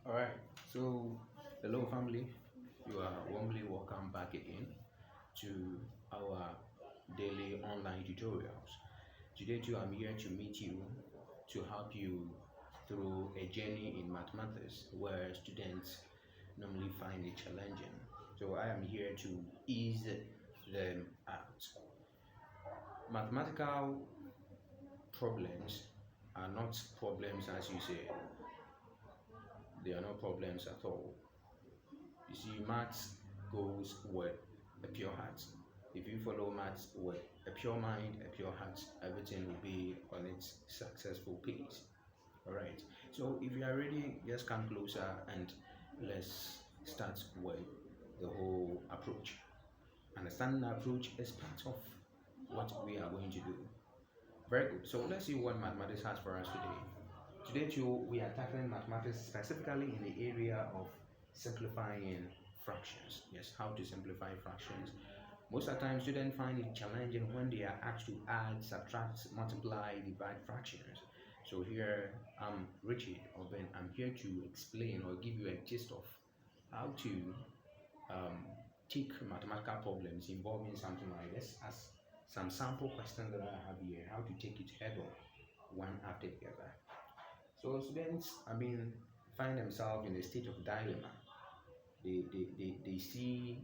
All right, so hello, family. You are warmly welcome back again to our daily online tutorials. Today, too, I'm here to meet you to help you through a journey in mathematics where students normally find it challenging. So, I am here to ease them out. Mathematical problems are not problems as you say, they are not problems at all. You see, maths goes with a pure heart. If you follow maths with a pure mind, a pure heart, everything will be on its successful pace. Alright. So if you are ready, just come closer and let's start with the whole approach. Understanding the approach is part of what we are going to do. Very good. So let's see what mathematics has for us today. Today too, we are tackling mathematics specifically in the area of simplifying fractions. Yes, how to simplify fractions. Most of the time, students find it challenging when they are asked to add, subtract, multiply, divide fractions. So here, I'm Richard, I'm here to explain or give you a gist of how to um, take mathematical problems involving something like this as some sample questions that I have here, how to take it head on, one after the other. So students, find themselves in a state of dilemma. They see,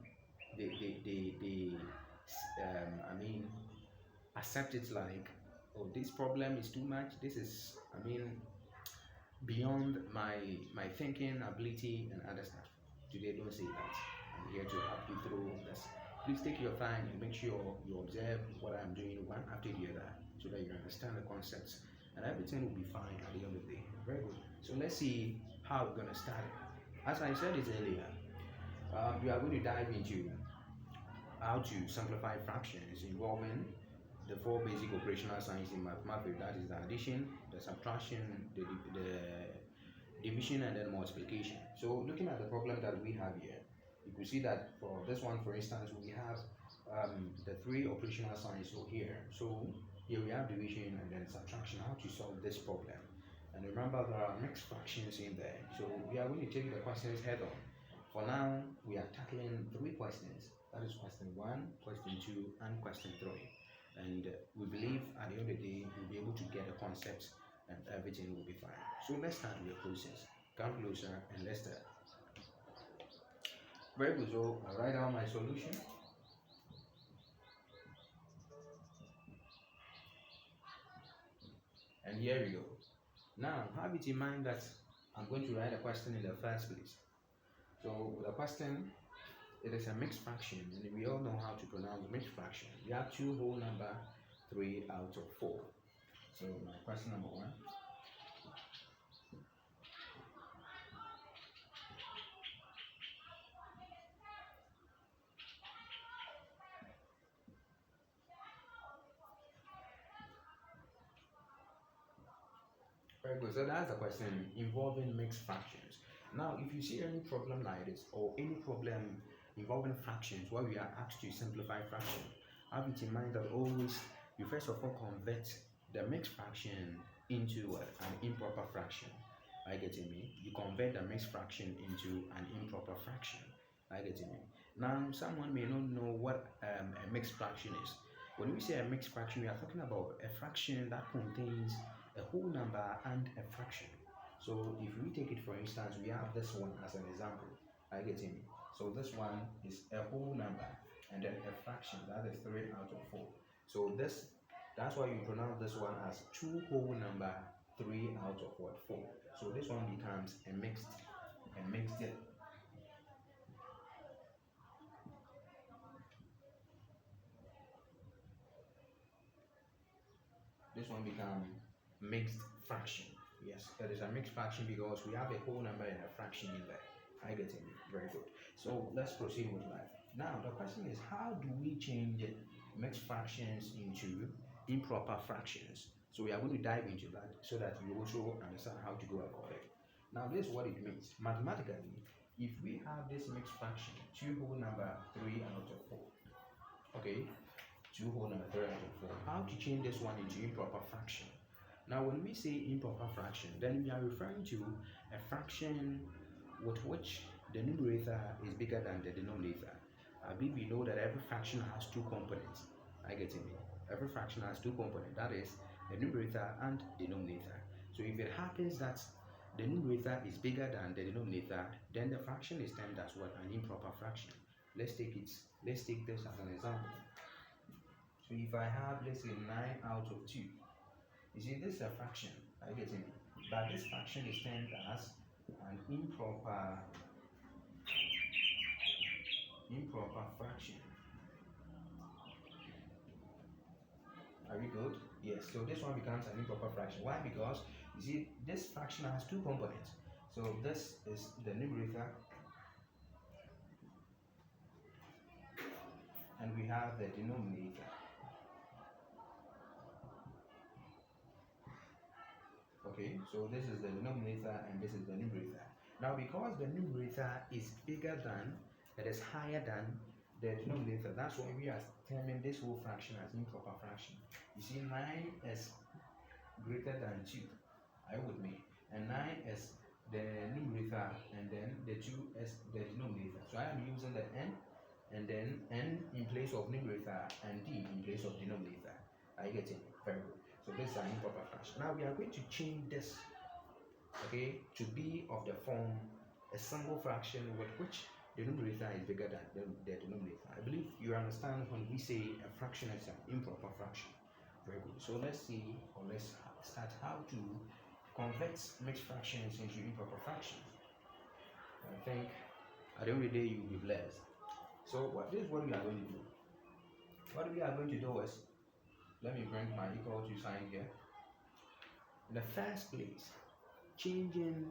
they accept it like, oh, this problem is too much. This is, beyond my thinking ability and other stuff. Today, don't say that. I'm here to help you through this. Please take your time and make sure you observe what I'm doing one after the other so that you understand the concepts and everything will be fine at the end of the day. Very good. So let's see how we're going to start it. As I said it earlier, we are going to dive into how to simplify fractions involving the four basic operational signs in mathematics, that is the addition, the subtraction, the division, and then multiplication. So looking at the problem that we have here, you can see that for this one, for instance, we have the three operational signs here. So here we have division and then subtraction, how to solve this problem. And remember, there are mixed fractions in there. So we are going to take the questions head on. For now, we are tackling three questions. That is question 1, question 2, and question 3. And we believe at the end of the day, we'll be able to get the concepts and everything will be fine. So let's start with the process. Come closer and let's start. Very good. So I'll write down my solution. And here we go. Now, have it in mind that I'm going to write a question in the first place. So the question, it is a mixed fraction, and we all know how to pronounce mixed fraction. We have two whole number, 3 out of 4. So my question number 1. Very good. So that's the question involving mixed fractions. Now, if you see any problem like this or any problem involving fractions where we are asked to simplify fraction, have it in mind that always you first of all convert the mixed fraction into an improper fraction. Are you getting me? You convert the mixed fraction into an improper fraction. Are you getting me? Now, someone may not know what a mixed fraction is. When we say a mixed fraction, we are talking about a fraction that contains a whole number and a fraction. So if we take it for instance, we have this one as an example. Are you getting me? So this one is a whole number and then a fraction, that is 3 out of 4. So that's why you pronounce this one as 2 whole number, 3 out of what? 4. So this one becomes a mixed. This one becomes mixed fraction. Yes, that is a mixed fraction because we have a whole number and a fraction in there. I get it. Very good. So let's proceed with life. Now the question is, how do we change mixed fractions into improper fractions? So we are going to dive into that so that you also understand how to go about it. Now this is what it means. Mathematically, if we have this mixed fraction, 2 whole number, 3 out of 4. Okay, 2 whole number, 3 out of 4. How to change this one into improper fraction? Now, when we say improper fraction, then we are referring to a fraction with which the numerator is bigger than the denominator. I believe you know that every fraction has two components. I get it. Every fraction has two components. That is the numerator and denominator. So if it happens that the numerator is bigger than the denominator, then the fraction is termed as what? An improper fraction. Let's take this as an example. So if I have, let's say, 9 out of 2, you see this is a fraction. I get it. But this fraction is termed as an improper fraction. Are we good? Yes. So this one becomes an improper fraction. Why? Because you see this fraction has two components. So this is the numerator, and we have the denominator. Okay, so this is the denominator and this is the numerator. Now because the numerator is bigger than, it is higher than the denominator, that's why we are terming this whole fraction as improper fraction. You see 9 is greater than 2, are you with me? And 9 is the numerator and then the 2 is the denominator. So I am using the n and then n in place of numerator and d in place of denominator. Are you getting it? Very good. So this is an improper fraction. Now we are going to change this, okay, to be of the form a single fraction with which the numerator is bigger than the denominator. I believe you understand when we say a fraction is an improper fraction. Very good. So let's see, or let's start how to convert mixed fractions into improper fractions. I think at the end of the day you will be blessed. So this is what we are going to do. What we are going to do is, let me bring my equal to sign here. In the first place, changing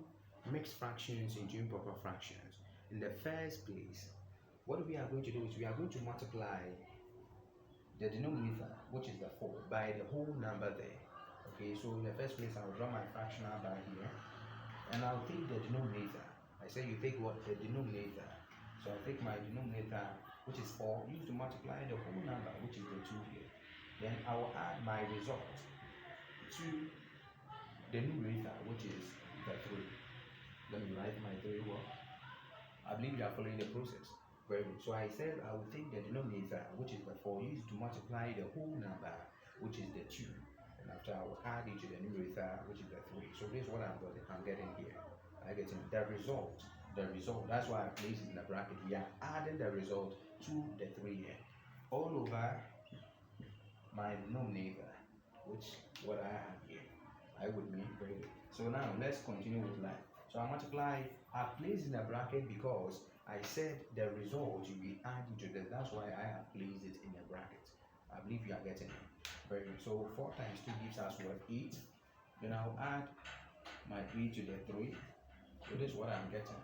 mixed fractions into improper fractions. In the first place, what we are going to do is we are going to multiply the denominator, which is the 4, by the whole number there. Okay, so in the first place, I will draw my fractional bar here, and I'll take the denominator. I say you take what? The denominator. So I'll take my denominator, which is 4, used to multiply the whole number, which is the 2 here. Then I will add my result to the numerator, which is the 3. Let me write my 3 well. I believe you are following the process. Very good. So I said I will take the denominator, which is the 4, used to multiply the whole number, which is the 2. And after I will add it to the numerator, which is the 3. So this is what I'm getting here. I get the result. That's why I place it in the bracket. We are adding the result to the 3 here. All over my denominator, which what I have here. I would mean very good. So now let's continue with life. So I multiply, I placed in a bracket because I said the result will be added to this. That's why I have placed it in a bracket. I believe you are getting it. Very good. So 4 times 2 gives us what? 8. Then I'll add my 3 to the 3. So this is what I'm getting.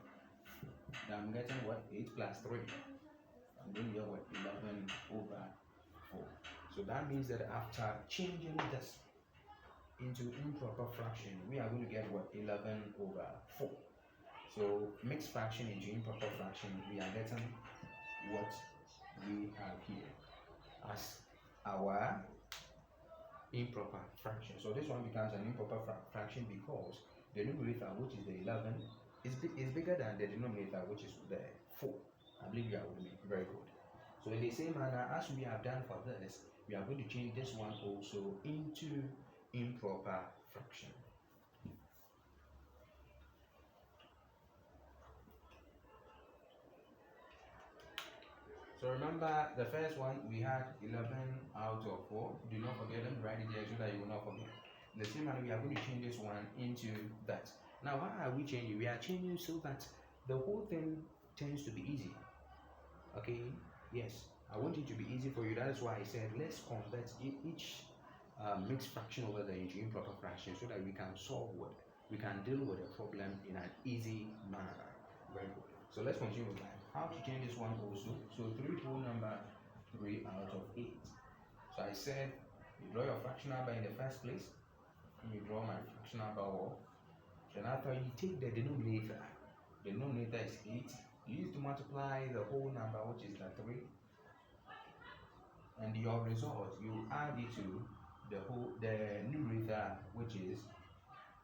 Now I'm getting what? 8 plus 3. I'm doing here what? 11 over 4. So that means that after changing this into improper fraction, we are going to get what? 11 over 4. So mixed fraction into improper fraction, we are getting what we have here as our improper fraction. So this one becomes an improper fraction because the numerator, which is the 11, is bigger than the denominator, which is the 4. I believe you are with me. Very good. So in the same manner as we have done for this, we are going to change this one also into improper fraction. So remember the first one we had 11 out of 4. Do not forget them, write it there so that you will not forget. In the same manner, we are going to change this one into that. Now why are we changing? We are changing so that the whole thing tends to be easy. Okay, yes, I want it to be easy for you. That is why I said let's convert each mixed fraction over there into improper fraction so that we can we can deal with the problem in an easy manner. Very good. So let's continue with that. How to change this one also? So 3 whole number, 3 out of 8. So I said you draw your fractional bar in the first place. You draw my fractional bar wall. Then after you take the denominator. The denominator is 8. You used to multiply the whole number, which is the 3, and your result you add it to the numerator, which is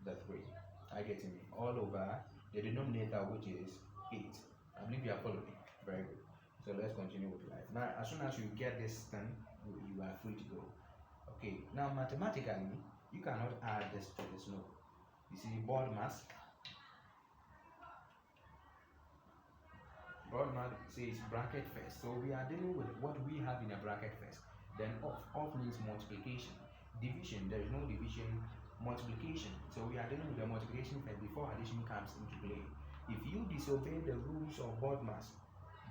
the 3. I get it all over the denominator, which is 8. I believe you are following. Very good. So let's continue with life. Now, as soon as you get this thing, you are free to go. Okay, now mathematically, you cannot add this to this. No. You see, board mass says bracket first. So we are dealing with what we have in a bracket first. Then off. Off means multiplication. Division, there is no division. Multiplication. So we are dealing with the multiplication first before addition comes into play. If you disobey the rules of board mass,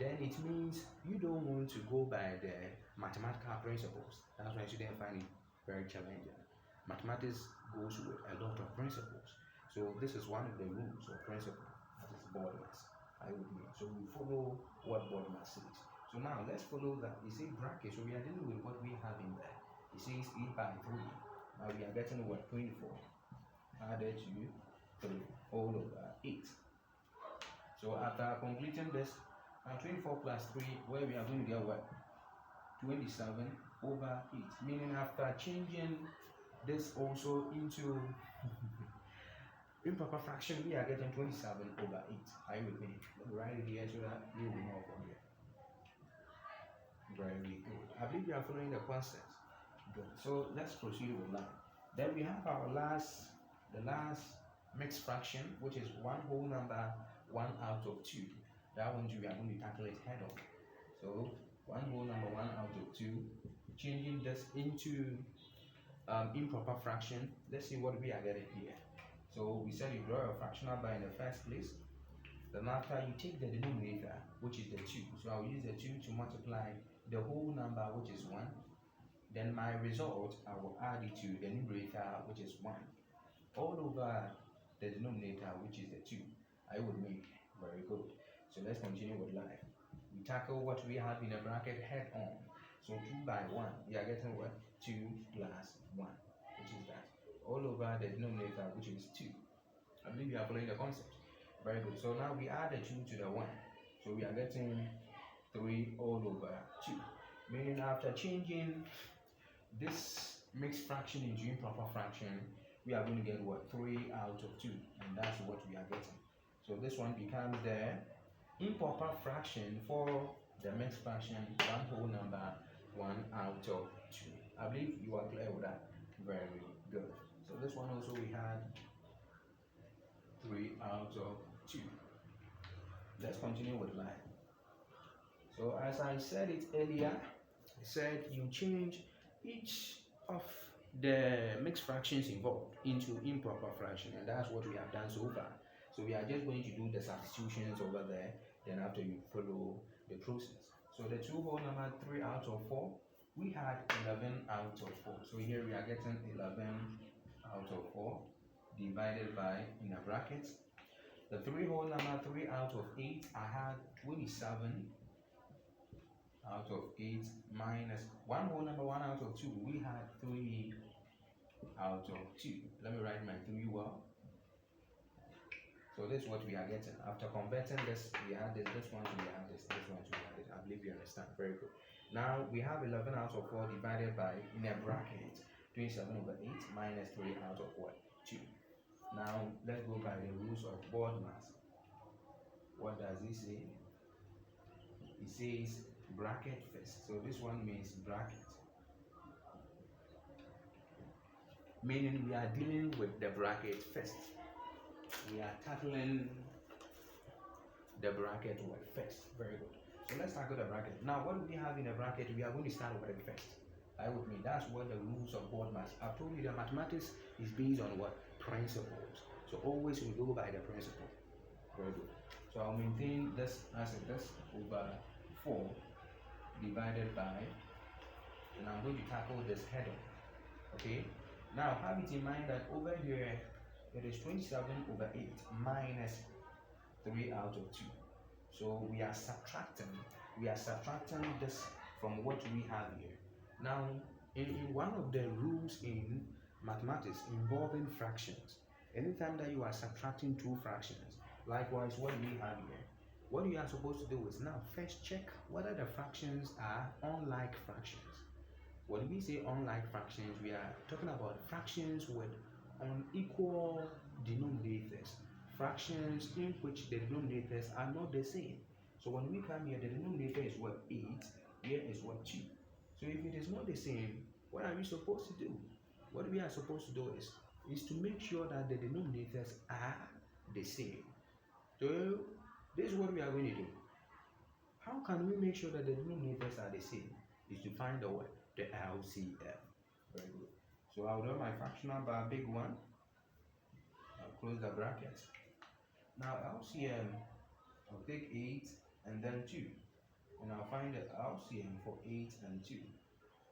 then it means you don't want to go by the mathematical principles. That's why you shouldn't find it very challenging. Mathematics goes with a lot of principles. So this is one of the rules or principles. That is board mass. So we follow what board mass says. So now let's follow that. It says bracket. So we are dealing with what we have in there. It says 8 by 3. Now we are getting what 24 added to 3 all over 8. So after completing this, 24 plus 3, where we are going to get what? 27 over 8. Meaning after changing this also into improper fraction, we are getting 27 over 8. Are you with me? Let me write it here so that you will know from here. Very good. I believe you are following the concept. Good. So let's proceed with that. Then we have our the last mixed fraction, which is one whole number 1 out of 2. That one we are going to tackle it head on. So one whole number 1 out of 2, changing this into improper fraction. Let's see what we are getting here. So we said you draw a fractional bar in the first place. Then after you take the denominator, which is the 2. So I'll use the 2 to multiply the whole number, which is 1. Then my result, I will add it to the numerator, which is 1. All over the denominator, which is the 2. I would make. Very good. So let's continue with life. We tackle what we have in a bracket head on. So 2 by 1, we are getting what? 2 plus 1, which is that. All over the denominator, which is 2. I believe you are following the concept. Very good. So now we add the 2 to the 1. So we are getting 3 all over 2. Meaning after changing this mixed fraction into improper fraction, we are going to get what? 3 out of 2. And that's what we are getting. So this one becomes the improper fraction for the mixed fraction, one whole number 1 out of 2. I believe you are clear with that. Very good. So this one also we had 3 out of 2. Let's continue with life. So as I said it earlier, I said you change each of the mixed fractions involved into improper fraction, and that's what we have done so far. So we are just going to do the substitutions over there, then after you follow the process. So the 2 whole number 3 out of 4, we had 11 out of 4. So here we are getting 11 out of 4 divided by, in a bracket, the 3 whole number 3 out of 8, I had 27 out of 8 minus 1 whole number 1 out of 2, we had 3 out of 2. Let me write my 3 well. So this is what we are getting. After converting this, we have this one, we have this one, we have this. I believe you understand. Very good. Now we have 11 out of 4 divided by, in a bracket, 27 over 8 minus 3 out of what? 2. Now let's go by the rules of board mass. What does it say? It says bracket first. So this one means bracket. Meaning we are dealing with the bracket first. We are tackling the bracket word first. Very good. So let's tackle the bracket. Now what do we have in the bracket? We are going to start with it first. Are you with me? That's what the rules of board mass. I've told you that mathematics is based on what? Principles. So always we go by the principle. Very good. So I'll maintain this as this over 4 divided by, and I'm going to tackle this head on. Okay? Now have it in mind that over here it is 27 over 8 minus 3 out of 2. So we are subtracting this from what we have here. Now in one of the rules in mathematics involving fractions, anytime that you are subtracting 2 fractions, likewise what we have here, what you are supposed to do is now first check whether the fractions are unlike fractions. When we say unlike fractions, we are talking about fractions with unequal denominators, fractions in which the denominators are not the same. So when we come here, the denominator is what? 8, here is what? 2. So if it is not the same, what are we supposed to do? What we are supposed to do is to make sure that the denominators are the same. So this is what we are going to do. How can we make sure that the denominators are the same? Is to find the what? The LCM. Very good. So I'll draw my fractional bar, big one. I'll close the bracket. Now LCM, I'll take 8 and then 2. And I'll find the LCM for 8 and 2.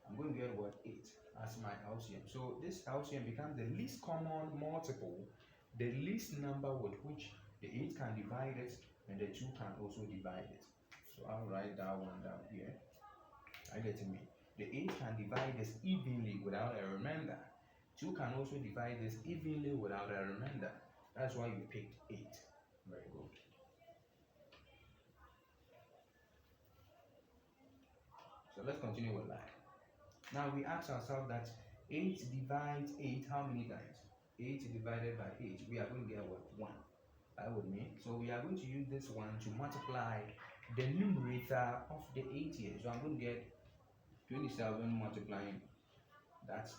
I'm going to get what? 8 as my LCM. So this LCM becomes the least common multiple, the least number with which the 8 can divide it and the 2 can also divide it. So I'll write that one down here. I get to me. The 8 can divide this evenly without a remainder. 2 can also divide this evenly without a remainder. That's why you picked 8. Very good. So let's continue with that. Now we ask ourselves that 8 divides 8 how many times? 8 divided by 8. We are going to get what? 1. That with me. So we are going to use this one to multiply the numerator of the 8 here. So I'm going to get 27 multiplying that's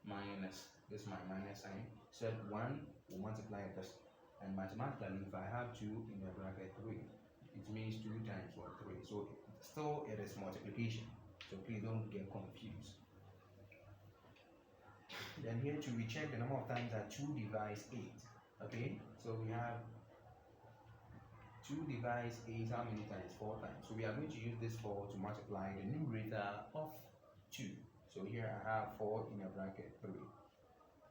minus this my minus sign. So 1 will multiply this, and mathematically if I have 2 in the bracket 3, it means 2 times what? 3. So still it is multiplication. So please don't get confused. Then here too we check the number of times that 2 divides 8. Okay, so we have 2 divides 8 how many times? 4 times. So we are going to use this 4 to multiply the numerator of 2. So here I have 4 in a bracket 3.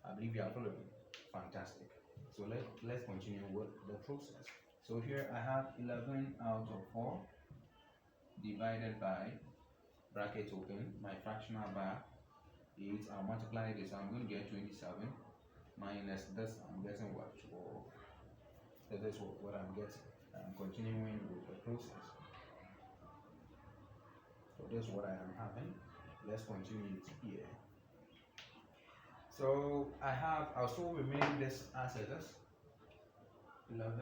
I believe you are following. Fantastic. So let's continue with the process. So here I have 11 out of 4 divided by bracket open, my fractional bar 8. I'll multiply this. I'm going to get 27 minus this. I'm getting what? 12. So that's what I'm getting. I'm continuing with the process. So this is what I am having. Let's continue it here. So I'll still remain this as it is. 11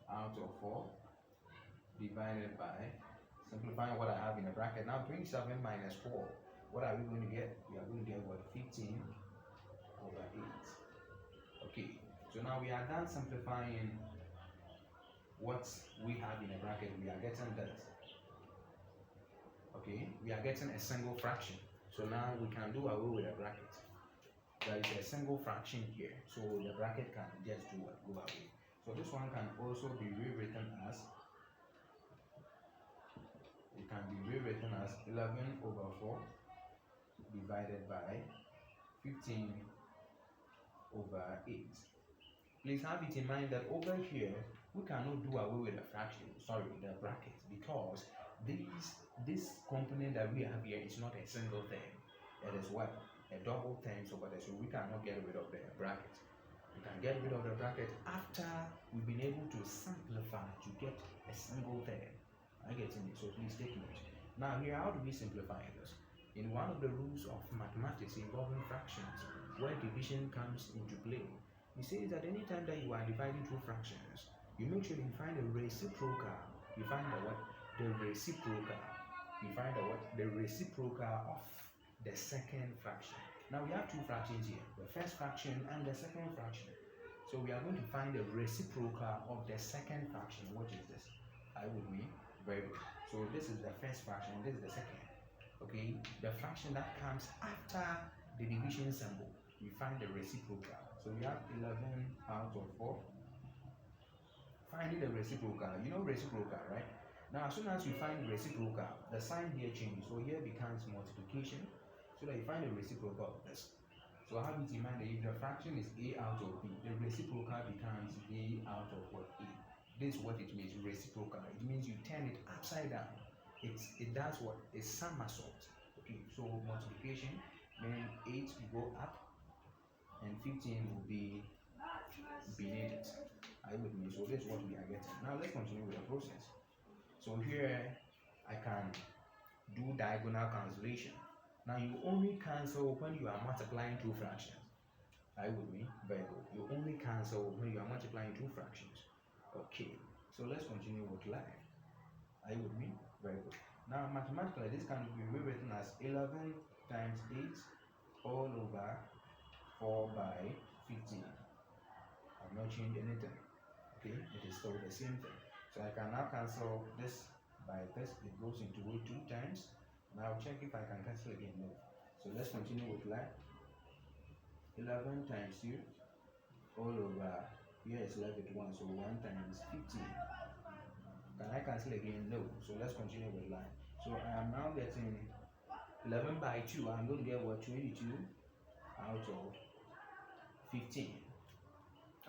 out of 4 divided by, simplifying what I have in the bracket. Now 27 minus 4. What are we going to get? We are going to get what? 15 over 8. Okay. So now we are done simplifying what we have in the bracket. We are getting this. Okay. We are getting a single fraction. So now we can do away with the bracket. There is a single fraction here, so the bracket can just go away. So this one can also be rewritten as, it can be rewritten as 11 over 4 divided by 15 over 8. Please have it in mind that over here we cannot do away with the fraction, the bracket, because this component that we have here is not a single thing. It is what? A double term over there, so we cannot get rid of the bracket. We can get rid of the bracket after we've been able to simplify to get a single term. I get it, so please take note. Now here, how do we simplify this? In one of the rules of mathematics involving fractions, where division comes into play, it says that anytime that you are dividing two fractions, you make sure you find a reciprocal. You find the what? The reciprocal. You find the what? The reciprocal of the second fraction. Now we have two fractions here, the first fraction and the second fraction. So we are going to find the reciprocal of the second fraction. What is this? I would mean very good. So this is the first fraction, this is the second. Okay, the fraction that comes after the division symbol, we find the reciprocal. So we have 11 out of 4. Finding the reciprocal, you know reciprocal, right? Now as soon as you find the reciprocal, the sign here changes. So here becomes multiplication, so that you find the reciprocal of this. So have it in mind that if the fraction is a out of b, the reciprocal becomes a out of what? A. This is what it means, reciprocal. It means you turn it upside down. It does what? A somersault. Okay, so multiplication, then 8 will go up and 15 will be beneath it. Are you with me? So this is what we are getting. Now let's continue with the process. So here I can do diagonal cancellation. Now you only cancel when you are multiplying two fractions. Are you with me? Very good. You only cancel when you are multiplying two fractions. Okay, so let's continue with life. Are you with me? Very good. Now, mathematically, this can be rewritten as 11 times 8 all over 4 by 15. I've not changed anything. Okay, it is still the same thing. So I can now cancel this by this. It goes into it 2 times. Now check if I can cancel again. No. So let's continue with life. 11 times 2 all over, here is left with 1, so 1 times 15. Can I cancel again? No. So let's continue with line. So I am now getting 11 by 2. I'm going to get what? 22 out of 15.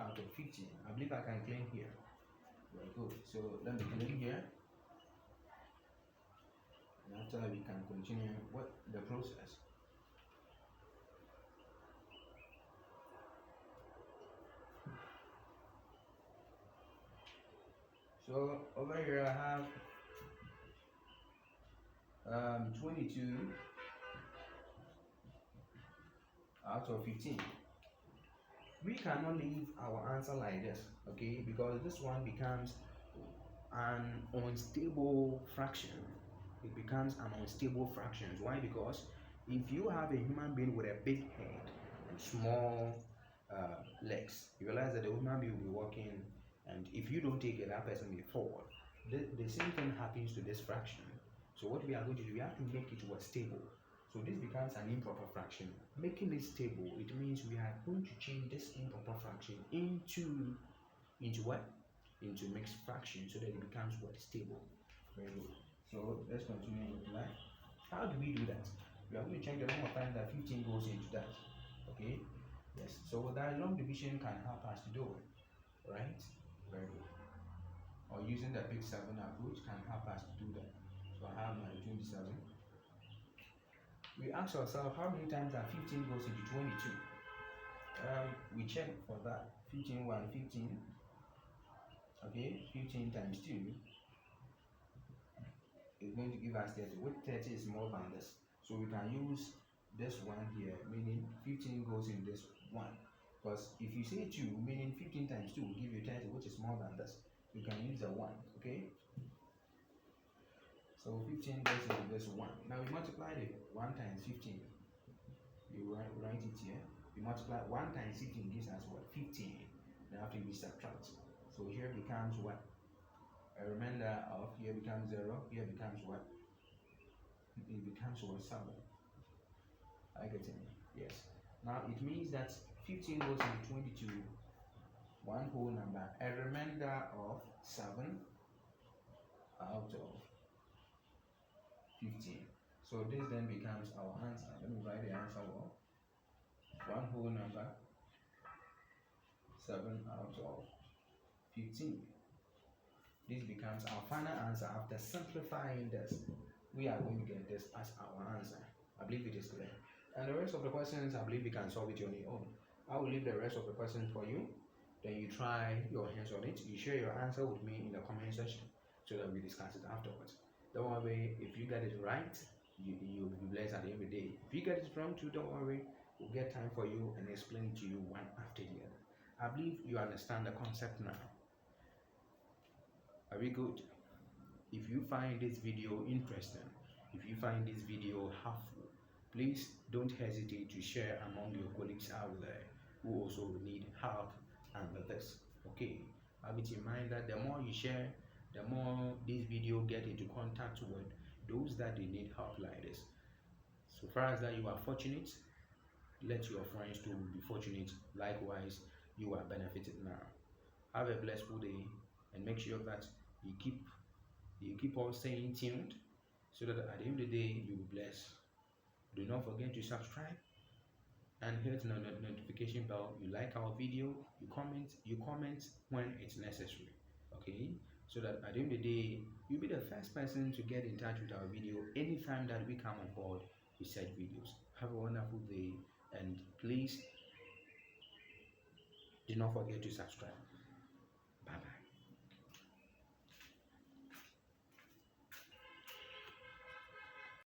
Out of 15. I believe I can claim here. Very good. So let me claim here. And after we can continue what the process. So over here I have 22 out of 15. We cannot leave our answer like this, okay, because this one becomes an unstable fraction. It becomes an unstable fraction. Why? Because if you have a human being with a big head and small legs, you realize that the human being will be walking, and if you don't take it, that person will fall. The same thing happens to this fraction. So what we are going to do, we have to make it stable. So this becomes an improper fraction. Making it stable, it means we are going to change this improper fraction into what? Into mixed fraction, so that it becomes what? Stable. Very good. So let's continue with life. How do we do that? We are going to check the number of times that 15 goes into that. Okay? Yes. So that long division can help us to do it. Right? Very good. Or using the big 7 approach can help us to do that. So I have my 27. We ask ourselves how many times that 15 goes into 22. We check for that. 15, 1, 15. Okay, 15 times 2 is going to give us 30. With 30 is more than this. So we can use this one here, meaning 15 goes in this one. Because if you say 2, meaning 15 times 2 will give you 30, which is more than this. You can use the 1, okay? So 15 goes into this 1. Now we multiply the 1 times 15. You write it here. You multiply 1 times 15 gives us what? 15. Now after we subtract. So here becomes what? A remainder of, here becomes 0, here becomes what? It becomes what? 7. I get it? Yes. Now it means that 15 goes into 22, one whole number, a remainder of 7 out of 15. So this then becomes our answer. Let me write the answer well. One whole number, 7 out of 15. This becomes our final answer. After simplifying this, we are going to get this as our answer. I believe it is clear. And the rest of the questions, I believe you can solve it on your own. I will leave the rest of the questions for you. Then you try your hands on it. You share your answer with me in the comment section so that we discuss it afterwards. Don't worry, if you get it right, you'll be blessed at the end of the day. If you get it wrong too, don't worry. We'll get time for you and explain it to you one after the other. I believe you understand the concept now. Are we good? If you find this video interesting, if you find this video helpful, please don't hesitate to share among your colleagues out there who also need help under this. Okay, have it in mind that the more you share, the more this video get into contact with those that they need help like this. So far as that you are fortunate, let your friends too be fortunate. Likewise, you are benefited now. Have a blessed day and make sure that you keep on staying tuned so that at the end of the day you will be blessed. Do not forget to subscribe and hit the notification bell. You like our video, you comment when it's necessary. Okay, so that at the end of the day you'll be the first person to get in touch with our video anytime that we come on board with such videos. Have a wonderful day, and please do not forget to subscribe. Bye bye.